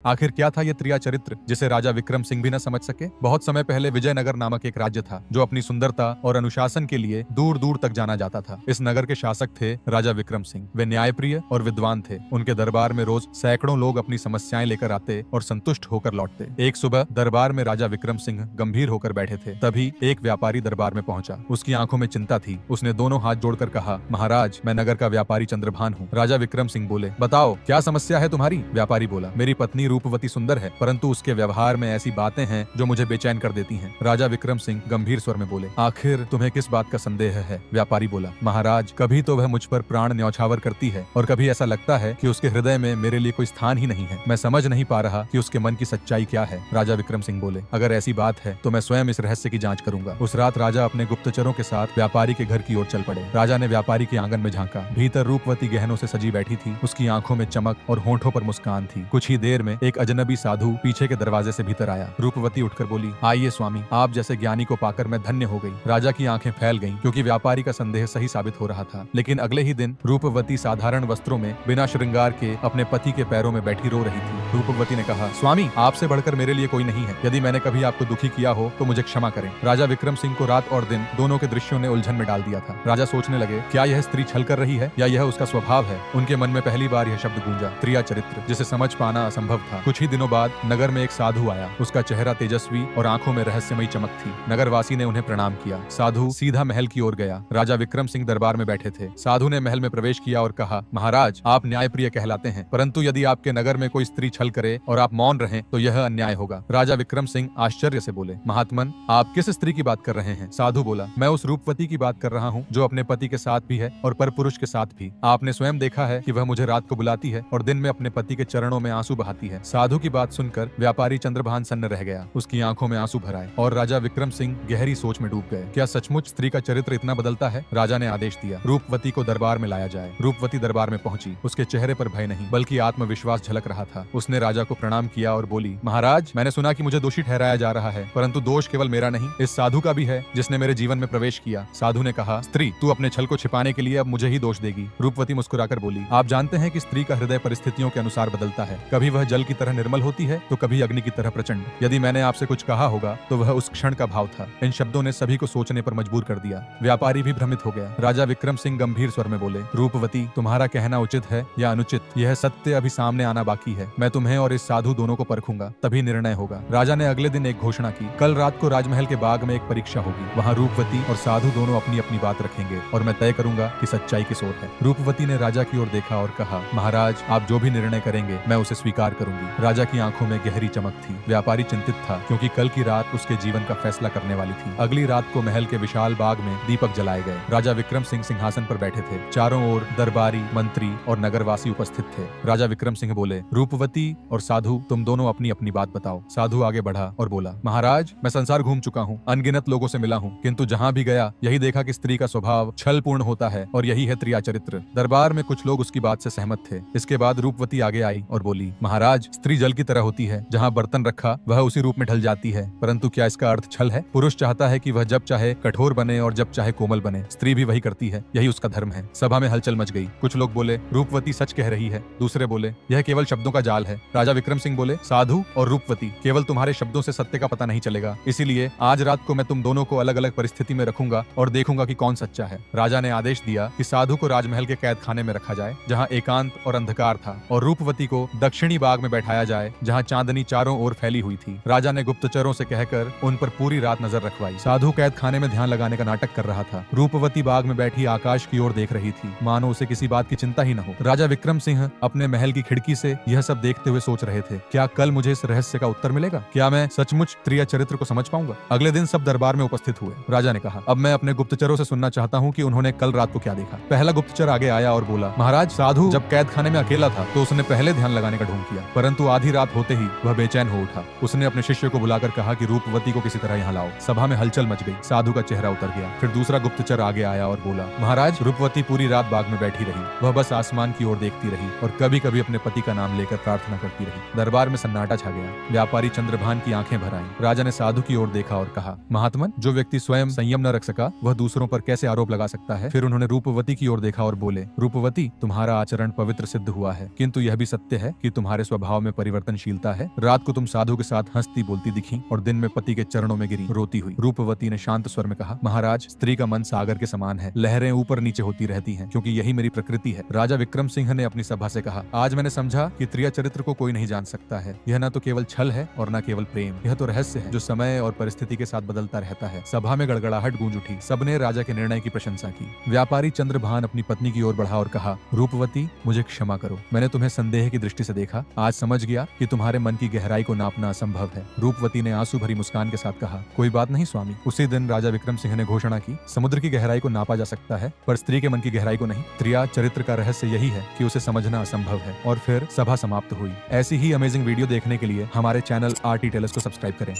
आखिर क्या था ये त्रिया चरित्र जिसे राजा विक्रम सिंह भी न समझ सके। बहुत समय पहले विजयनगर नामक एक राज्य था जो अपनी सुंदरता और अनुशासन के लिए दूर दूर तक जाना जाता था। इस नगर के शासक थे राजा विक्रम सिंह। वे न्यायप्रिय और विद्वान थे। उनके दरबार में रोज सैकड़ों लोग अपनी समस्याएं लेकर आते और संतुष्ट होकर लौटते। एक सुबह दरबार में राजा विक्रम सिंह गंभीर होकर बैठे थे। तभी एक व्यापारी दरबार में पहुंचा। उसकी आंखों में चिंता थी। उसने दोनों हाथ जोड़कर कहा, महाराज, मैं नगर का व्यापारी चंद्रभान हूँ। राजा विक्रम सिंह बोले, बताओ क्या समस्या है तुम्हारी। व्यापारी बोला, मेरी पत्नी रूपवती सुंदर है, परंतु उसके व्यवहार में ऐसी बातें हैं जो मुझे बेचैन कर देती हैं। राजा विक्रम सिंह गंभीर स्वर में बोले, आखिर तुम्हें किस बात का संदेह है। व्यापारी बोला, महाराज, कभी तो वह मुझ पर प्राण न्यौछावर करती है और कभी ऐसा लगता है कि उसके हृदय में मेरे लिए कोई स्थान ही नहीं है। मैं समझ नहीं पा रहा कि उसके मन की सच्चाई क्या है। राजा विक्रम सिंह बोले, अगर ऐसी बात है तो मैं स्वयं इस रहस्य की जांच करूंगा। उस रात राजा अपने गुप्तचरों के साथ व्यापारी के घर की ओर चल पड़े। राजा ने व्यापारी के आंगन में झांका। भीतर रूपवती गहनों से सजी बैठी थी। उसकी आंखों में चमक और होंठों पर मुस्कान थी। कुछ ही देर में एक अजनबी साधु पीछे के दरवाजे से भीतर आया। रूपवती उठकर बोली, आइए स्वामी, आप जैसे ज्ञानी को पाकर मैं धन्य हो गई। राजा की आंखें फैल गईं, क्योंकि व्यापारी का संदेह सही साबित हो रहा था। लेकिन अगले ही दिन रूपवती साधारण वस्त्रों में बिना श्रृंगार के अपने पति के पैरों में बैठी रो रही थी। रूपवती ने कहा, स्वामी, आपसे बढ़कर मेरे लिए कोई नहीं है। यदि मैंने कभी आपको दुखी किया हो तो मुझे क्षमा करें। राजा विक्रम सिंह को रात और दिन दोनों के दृश्यों ने उलझन में डाल दिया था। राजा सोचने लगे, क्या यह स्त्री छल कर रही है या यह उसका स्वभाव है। उनके मन में पहली बार यह शब्द गूंजा, त्रिया चरित्र, जिसे समझ पाना असंभव था। कुछ ही दिनों बाद नगर में एक साधु आया। उसका चेहरा तेजस्वी और आंखों में रहस्यमयी चमक थी। नगरवासी ने उन्हें प्रणाम किया। साधु सीधा महल की ओर गया। राजा विक्रम सिंह दरबार में बैठे थे। साधु ने महल में प्रवेश किया और कहा, महाराज, आप न्यायप्रिय कहलाते हैं, परंतु यदि आपके नगर में कोई स्त्री छल करे और आप मौन रहें तो यह अन्याय होगा। राजा विक्रम सिंह आश्चर्य से बोले, महात्मन, आप किस स्त्री की बात कर रहे हैं। साधु बोला, मैं उस रूपवती की बात कर रहा हूँ जो अपने पति के साथ भी है और परपुरुष के साथ भी। आपने स्वयं देखा है कि वह मुझे रात को बुलाती है और दिन में अपने पति के चरणों में आंसू बहाती है। साधु की बात सुनकर व्यापारी चंद्रभान सन्न रह गया। उसकी आंखों में आंसू भर आए और राजा विक्रम सिंह गहरी सोच में डूब गए। क्या सचमुच स्त्री का चरित्र इतना बदलता है। राजा ने आदेश दिया, रूपवती को दरबार में लाया जाए। रूपवती दरबार में पहुंची। उसके चेहरे पर भय नहीं बल्कि आत्मविश्वास झलक रहा था। उसने राजा को प्रणाम किया और बोली, महाराज, मैंने सुना कि मुझे दोषी ठहराया जा रहा है, परंतु दोष केवल मेरा नहीं, इस साधु का भी है जिसने मेरे जीवन में प्रवेश किया। साधु ने कहा, स्त्री, तू अपने छल को छिपाने के लिए अब मुझे ही दोष देगी। रूपवती मुस्कुराकर बोली, आप जानते हैं कि स्त्री का हृदय परिस्थितियों के अनुसार बदलता है। कभी वह जल की तरह निर्मल होती है तो कभी अग्नि की तरह प्रचंड। यदि मैंने आपसे कुछ कहा होगा तो वह उस क्षण का भाव था। इन शब्दों ने सभी को सोचने पर मजबूर कर दिया। व्यापारी भी भ्रमित हो गया। राजा विक्रम सिंह गंभीर स्वर में बोले, रूपवती, तुम्हारा कहना उचित है या अनुचित, यह सत्य अभी सामने आना बाकी है। मैं तुम्हें और इस साधु दोनों को परखूंगा, तभी निर्णय होगा। राजा ने अगले दिन एक घोषणा की, कल रात को राजमहल के बाग में एक परीक्षा होगी। वहाँ रूपवती और साधु दोनों अपनी अपनी बात रखेंगे और मैं तय करूंगा कि सच्चाई किस ओर है। रूपवती ने राजा की ओर देखा और कहा, महाराज, आप जो भी निर्णय करेंगे मैं उसे स्वीकार करूंगी। राजा की आंखों में गहरी चमक थी। व्यापारी चिंतित था, क्योंकि कल की रात उसके जीवन का फैसला करने वाली थी। अगली रात को महल के विशाल बाग में दीपक जलाए गए। राजा विक्रम सिंह सिंहासन पर बैठे थे। चारों ओर दरबारी, मंत्री और नगरवासी उपस्थित थे। राजा विक्रम सिंह बोले, रूपवती और साधु, तुम दोनों अपनी अपनी बात बताओ। साधु आगे बढ़ा और बोला, महाराज, मैं संसार घूम चुका हूँ, अनगिनत लोगों से मिला हूँ, किंतु जहाँ भी गया यही देखा कि स्त्री का स्वभाव छलपूर्ण होता है और यही है त्रिया चरित्र। दरबार में कुछ लोग उसकी बात से सहमत थे। इसके बाद रूपवती आगे आई और बोली, महाराज, स्त्री जल की तरह होती है, जहाँ बर्तन रखा वह उसी रूप में ढल जाती है, परंतु क्या इसका अर्थ छल है। पुरुष चाहता है कि वह जब चाहे कठोर बने और जब चाहे कोमल बने। स्त्री भी वही करती है, यही उसका धर्म है। सभा में हलचल मच गई। कुछ लोग बोले, रूपवती सच कह रही है। दूसरे बोले, यह केवल शब्दों का जाल है। राजा विक्रम सिंह बोले, साधु और रूपवती, केवल तुम्हारे शब्दों से सत्य का पता नहीं चलेगा, इसीलिए आज रात को मैं तुम दोनों को अलग अलग परिस्थिति में रखूंगा और देखूंगा कि कौन सच्चा है। राजा ने आदेश दिया कि साधु को राजमहल के कैद खाने में रखा जाए, जहाँ एकांत और अंधकार था, और रूपवती को दक्षिणी बाग में बैठाया जाए, जहाँ चांदनी चारों ओर फैली हुई थी। राजा ने गुप्तचरों से कहकर उन पर पूरी रात नजर रखवाई। साधु कैद खाने में ध्यान लगाने का नाटक कर रहा था। रूपवती बाग में बैठी आकाश की ओर देख रही थी, मानो उसे किसी बात की चिंता ही न हो। राजा विक्रम सिंह अपने महल की खिड़की से यह सब देखते हुए सोच रहे थे, क्या कल मुझे इस रहस्य का उत्तर मिलेगा। क्या मैं सचमुच त्रिया चरित्र को समझ पाऊंगा। अगले दिन सब दरबार में उपस्थित हुए। राजा ने कहा, अब मैं अपने गुप्तचरों से सुनना चाहता हूँ कि उन्होंने कल रात को क्या देखा। पहला गुप्तचर आगे आया और बोला, महाराज, साधु जब कैद खाने में अकेला था तो उसने पहले ध्यान लगाने का ढोंग किया, परंतु आधी रात होते ही वह बेचैन हो उठा। उसने अपने शिष्य को बुलाकर कहा कि रूपवती को किसी तरह यहाँ लाओ। सभा में हलचल मच गई। साधु का चेहरा उतर गया। फिर दूसरा गुप्तचर आगे आया और बोला, महाराज, रूपवती पूरी रात बाग में बैठी रही। वह बस आसमान की ओर देखती रही और कभी कभी अपने पति का नाम लेकर प्रार्थना करती रही। दरबार में सन्नाटा छा गया। व्यापारी चंद्रभान की आंखें भर आईं। राजा ने साधु की ओर देखा और कहा, महात्मन, जो व्यक्ति स्वयं संयम न रख सका वह दूसरों पर कैसे आरोप लगा सकता है? फिर उन्होंने रूपवती की ओर देखा और बोले, रूपवती, तुम्हारा आचरण पवित्र सिद्ध हुआ है, किंतु यह भी सत्य है कि तुम्हारे स्वभाव में परिवर्तनशीलता है। रात को तुम साधु के साथ हंसती बोलती दिखी और दिन में पति के चरणों में गिरी, रोती हुई। रूपवती ने शांत स्वर में कहा, महाराज, स्त्री का मन सागर के समान है, लहरें ऊपर नीचे होती रहती हैं, क्योंकि यही मेरी प्रकृति है। राजा विक्रम सिंह ने अपनी सभा से कहा, आज मैंने समझा कि त्रिया चरित्र को कोई नहीं जान सकता है। यह न तो केवल छल है और न केवल प्रेम, यह तो रहस्य है जो समय और परिस्थिति के साथ बदलता रहता है। सभा में गड़गड़ाहट गूंज उठी। सबने राजा के निर्णय की प्रशंसा की। व्यापारी चंद्रभान अपनी पत्नी की ओर बढ़ा और कहा, रूपवती, मुझे क्षमा करो, मैंने तुम्हें संदेह की दृष्टि से देखा। आज समझ गया कि तुम्हारे मन की गहराई को नापना असंभव है। रूपवती ने आंसू भरी मुस्कान के साथ कहा, कोई बात नहीं स्वामी। उसी दिन राजा विक्रम सिंह ने घोषणा की, समुद्र की गहराई को नापा जा सकता है पर स्त्री के मन की गहराई को नहीं। त्रिया चरित्र का रहस्य यही है कि उसे समझना असंभव है। और फिर सभा समाप्त हुई। ऐसी ही अमेजिंग वीडियो देखने के लिए हमारे चैनल आरटी टेलर्स को सब्सक्राइब करें।